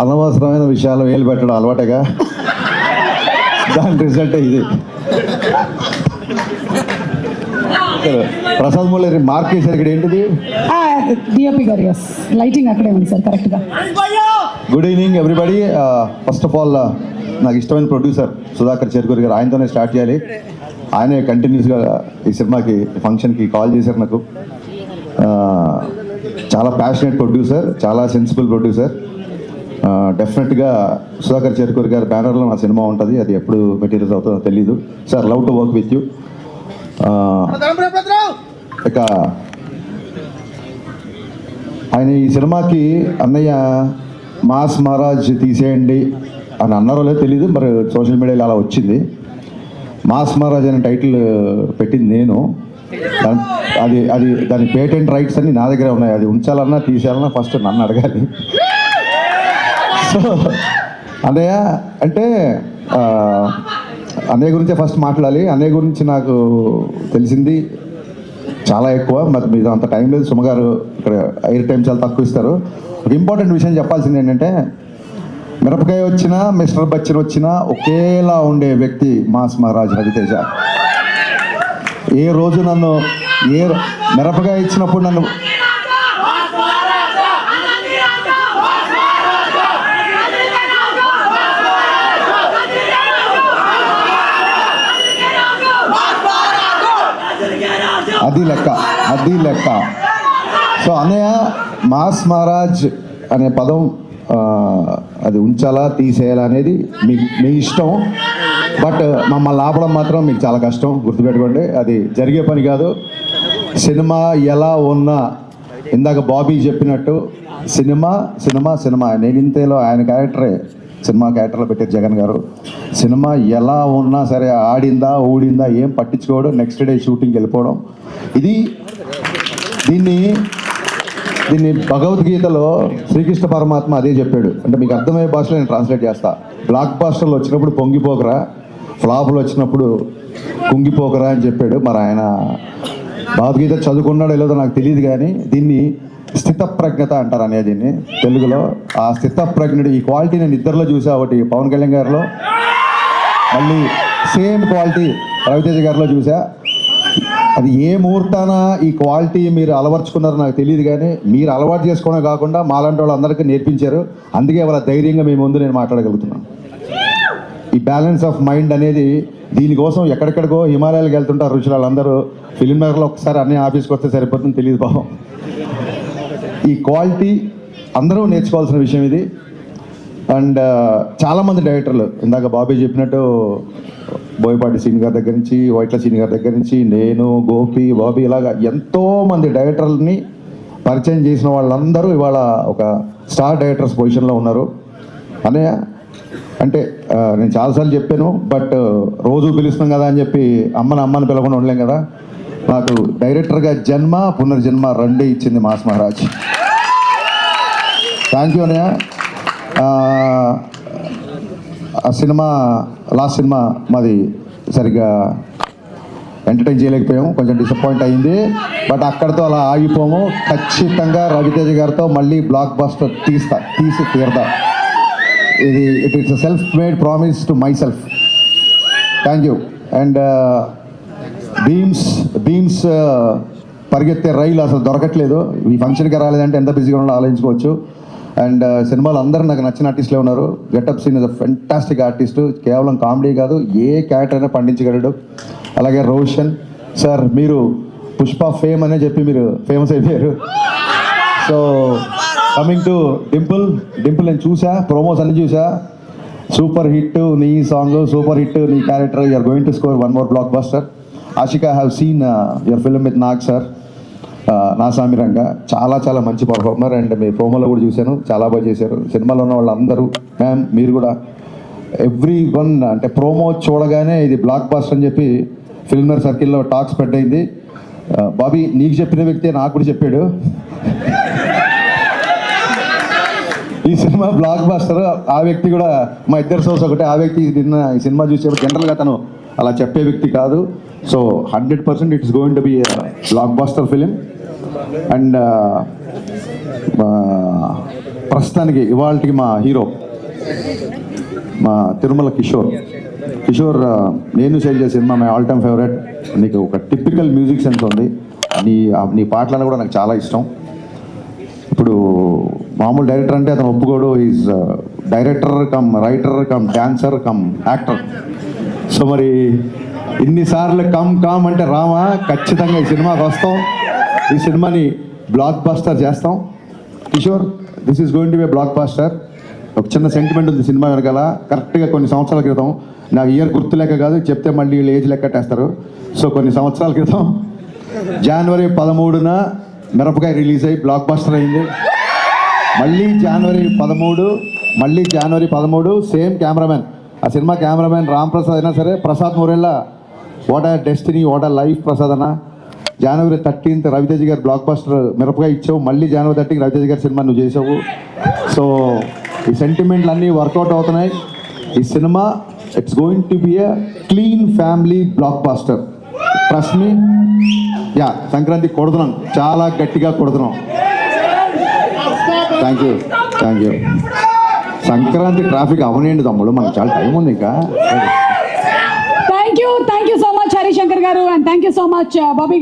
అనవసరమైన విషయాలు వేలు పెట్టడం అలవాటేగా, దాని రిజల్ట్ ఇది. ప్రసాద్ మురళి మార్క్ చేశారు ఇక్కడ, ఏంటిది? డిఓపి గారు, ఎస్, లైటింగ్ అక్కడే ఉంది సార్ కరెక్ట్గా. Good evening everybody. First of all నాకు ఇష్టమైన ప్రొడ్యూసర్ సుధాకర్ చెరుకూరి గారు, ఆయనతోనే స్టార్ట్ చేయాలి. ఆయనే కంటిన్యూస్గా ఈ సినిమాకి ఫంక్షన్కి కాల్ చేశారు నాకు. చాలా ప్యాషనేట్ ప్రొడ్యూసర్, చాలా సెన్సిబుల్ ప్రొడ్యూసర్. డెఫినెట్గా సుధాకర్ చెరుకూరి గారి బ్యానర్లో నా సినిమా ఉంటుంది. అది ఎప్పుడు మెటీరియల్స్ అవుతుందో తెలీదు. Sir, love to work with you. ఇక ఆయన ఈ సినిమాకి అన్నయ్య మాస్ మహారాజ్ తీసేయండి అని అన్నారో లేదో తెలీదు, మరి సోషల్ మీడియాలో అలా వచ్చింది. మాస్ మహారాజ్ అనే టైటిల్ పెట్టింది నేను. అది అది దాని పేటెంట్ రైట్స్ అన్నీ నా దగ్గర ఉన్నాయి. అది ఉంచాలన్నా తీసేయాలన్నా ఫస్ట్ నన్ను అడగాలి. సో అన్నయ్య అంటే అన్నయ్య గురించే ఫస్ట్ మాట్లాడాలి. అన్నయ్య గురించి నాకు తెలిసింది చాలా ఎక్కువ, మరి మీద అంత టైం లేదు. సుమగారు ఇక్కడ ఎయిర్ టైం చాలా తక్కువ ఇస్తారు. ఒక ఇంపార్టెంట్ విషయం చెప్పాల్సింది ఏంటంటే, మిరపకాయ వచ్చినా మిస్టర్ బచ్చన్ వచ్చినా ఒకేలా ఉండే వ్యక్తి మాస్ మహారాజ్ రవితేజ. ఏ రోజు నన్ను మిరపకాయ ఇచ్చినప్పుడు నన్ను అది లెక్క. సో అన్నయ్య మాస్ మహారాజ్ అనే పదం అది ఉంచాలా తీసేయాలా అనేది మీ ఇష్టం. బట్ మమ్మల్ని ఆపడం మాత్రం మీకు చాలా కష్టం, గుర్తుపెట్టుకోండి. అది జరిగే పని కాదు. సినిమా ఎలా ఉన్నా, ఇందాక బాబీ చెప్పినట్టు సినిమా సినిమా సినిమా. నేను ఇంతేలో ఆయన క్యారెక్టరే సినిమా క్యారెక్టర్లో పెట్టారు జగన్ గారు. సినిమా ఎలా ఉన్నా సరే, ఆడిందా ఊడిందా ఏం పట్టించుకోవడం, నెక్స్ట్ డే షూటింగ్కి వెళ్ళిపోవడం. దీన్ని భగవద్గీతలో శ్రీకృష్ణ పరమాత్మ అదే చెప్పాడు. అంటే మీకు అర్థమయ్యే భాషలో నేను ట్రాన్స్లేట్ చేస్తా. బ్లాక్ బాస్టర్లు వచ్చినప్పుడు పొంగిపోకరా, ఫ్లాపులు వచ్చినప్పుడు కుంగిపోకరా అని చెప్పాడు. మరి ఆయన భగవద్గీత చదువుకున్నాడో లేదో నాకు తెలియదు, కానీ దీన్ని స్థితప్రజ్ఞత అంటారు అనే దీన్ని తెలుగులో. ఆ స్థితప్రజ్ఞుడు ఈ క్వాలిటీ నేను ఇద్దరిలో చూసా. ఒకటి పవన్ కళ్యాణ్ గారిలో, మళ్ళీ సేమ్ క్వాలిటీ రవితేజ గారిలో చూసా. అది ఏ ముహూర్తాన ఈ క్వాలిటీ మీరు అలవర్చుకున్నారో నాకు తెలియదు, కానీ మీరు అలవాటు చేసుకోవడం కాకుండా మాలాంటి వాళ్ళందరికీ నేర్పించారు. అందుకే వాళ్ళ ధైర్యంగా మీ ముందు నేను మాట్లాడగలుగుతున్నాను. ఈ బ్యాలెన్స్ ఆఫ్ మైండ్ అనేది, దీనికోసం ఎక్కడెక్కడికో హిమాలయాలకు వెళ్తుంటారు రుచులు వాళ్ళందరూ. ఫిల్మ్ నగర్లో ఒకసారి అన్ని ఆఫీస్కి వస్తే సరిపోతుంది, తెలియదు పాపం. ఈ క్వాలిటీ అందరూ నేర్చుకోవాల్సిన విషయం ఇది. అండ్ చాలామంది డైరెక్టర్లు, ఇందాక బాబీ చెప్పినట్టు బోయపాటి సీన్ గారి దగ్గర నుంచి, వైట్ల సీన్ గారి దగ్గర నుంచి, నేను, గోపి, బాబీ, ఇలాగా ఎంతోమంది డైరెక్టర్లని పరిచయం చేసిన వాళ్ళందరూ ఇవాళ ఒక స్టార్ డైరెక్టర్స్ పొజిషన్లో ఉన్నారు. అన్నయ్య అంటే నేను చాలాసార్లు చెప్పాను, బట్ రోజు పిలుస్తున్నాం కదా అని చెప్పి అమ్మని పిలవకుండా ఉండలేం కదా. నాకు డైరెక్టర్గా జన్మ పునర్జన్మ రెండే ఇచ్చింది మాస్ మహారాజ్. థ్యాంక్ యూ అన్నయ్య. ఆ సినిమా, లాస్ట్ సినిమా మాది సరిగ్గా ఎంటర్టైన్ చేయలేకపోయాము, కొంచెం డిసప్పాయింట్ అయింది. బట్ అక్కడితో అలా ఆగిపోము. ఖచ్చితంగా రవితేజ గారితో మళ్ళీ బ్లాక్ బస్టర్ తీసి తీరదా. It's a self made promise to myself. Thank you. And Bheems పరిగెత్తే రైలు అసలు దొరకట్లేదు. ఈ ఫంక్షన్కి రాలేదంటే ఎంత బిజీగా ఉన్నాడో ఆలోచించుకోవచ్చు. అండ్ సినిమాలో అందరూ నాకు నచ్చిన ఆర్టిస్టులే ఉన్నారు. Getup Seenu is a fantastic artist. కేవలం కామెడీ కాదు, ఏ క్యారెక్టర్ అయినా పండించగలడు. అలాగే రోషన్ సార్, మీరు పుష్ప ఫేమ్ అనే చెప్పి మీరు ఫేమస్ అయిపోయారు. సో కమింగ్ టు డింపుల్ నేను చూసా, ప్రోమోస్ అన్ని చూసా. సూపర్ హిట్ నీ సాంగ్, సూపర్ హిట్ నీ character. You're going to score one more blockbuster. Ashika have seen your film with Nag sir, Naa Saamiranga. చాలా మంచి పర్ఫార్మర్. అండ్ మీ ప్రోమోలో కూడా చూశాను, చాలా బాగా చేశారు. సినిమాలో ఉన్న వాళ్ళందరూ, మ్యామ్ మీరు కూడా, ఎవ్రీ వన్ అంటే ప్రోమో చూడగానే ఇది బ్లాక్ బస్టర్ అని చెప్పి ఫిల్మర్ సర్కిల్లో టాక్ స్ప్రెడ్ అయింది. బాబీ, నీకు చెప్పిన వ్యక్తి నాకు కూడా చెప్పాడు ఈ సినిమా బ్లాక్ బస్టర్. ఆ వ్యక్తి కూడా మా ఇద్దరు సోర్స్ ఒకటే. ఆ వ్యక్తి నిన్న ఈ సినిమా చూసేప్పుడు జనరల్గా తను అలా చెప్పే వ్యక్తి కాదు. So 100% it's going to be blockbuster film. And ప్రస్తుతానికి ఇవాళకి మా హీరో మా తిరుమల కిషోర్. నేను సేల్ చేసే cinema my all time favourite. నీకు ఒక టిపికల్ మ్యూజిక్ సెన్స్ ఉంది. నీ పాటలను కూడా నాకు చాలా ఇష్టం. ఇప్పుడు మామూలు డైరెక్టర్ అంటే అతను ఒప్పుకోడు. Is director cum writer cum dancer come actor. So మరి ఇన్నిసార్లు కమ్ అంటే రామా, ఖచ్చితంగా ఈ సినిమాకి వస్తాం. ఈ సినిమాని బ్లాక్ బస్టర్ చేస్తాం. Kishore, this is going to be blockbuster. ఒక చిన్న సెంటిమెంట్ ఉంది సినిమా వెనకాల. కరెక్ట్గా కొన్ని సంవత్సరాల క్రితం, నాకు ఇయర్ గుర్తులేక కాదు, చెప్తే మళ్ళీ వీళ్ళు ఏజ్ లెక్కట్టేస్తారు. సో కొన్ని సంవత్సరాల క్రితం జనవరి 13న మిరపకాయ రిలీజ్ అయ్యి బ్లాక్ బస్టర్ అయింది. మళ్ళీ జనవరి 13 సేమ్ కెమెరామెన్. ఆ సినిమా కెమెరామెన్ రామ్ ప్రసాద్ అయినా సరే, ప్రసాద్ మూరెళ్ళ. వాట్ ఆ డెస్టినీ, వాట్ ఆ లైఫ్ ప్రసాద్ అన్న. జనవరి 13th రవితేజ గారు బ్లాక్ బస్టర్ మిరపకాయ ఇచ్చావు. మళ్ళీ జనవరి 30th రవితేజ గారి సినిమా నువ్వు చేసావు. సో ఈ సెంటిమెంట్లు అన్నీ వర్కౌట్ అవుతున్నాయి. ఈ సినిమా it's going to be a clean family blockbuster. Trust me. Ya, Sankranti కొడుతున్నాం, చాలా గట్టిగా కొడుతున్నాం. Thank you. సంక్రాంతి ట్రాఫిక్ అవనేయండి తమ్ముడు, మనకు చాలా టైం ఉంది ఇంకా. Thank you so much Harishankar garu, and thank you so much Bobby గారు.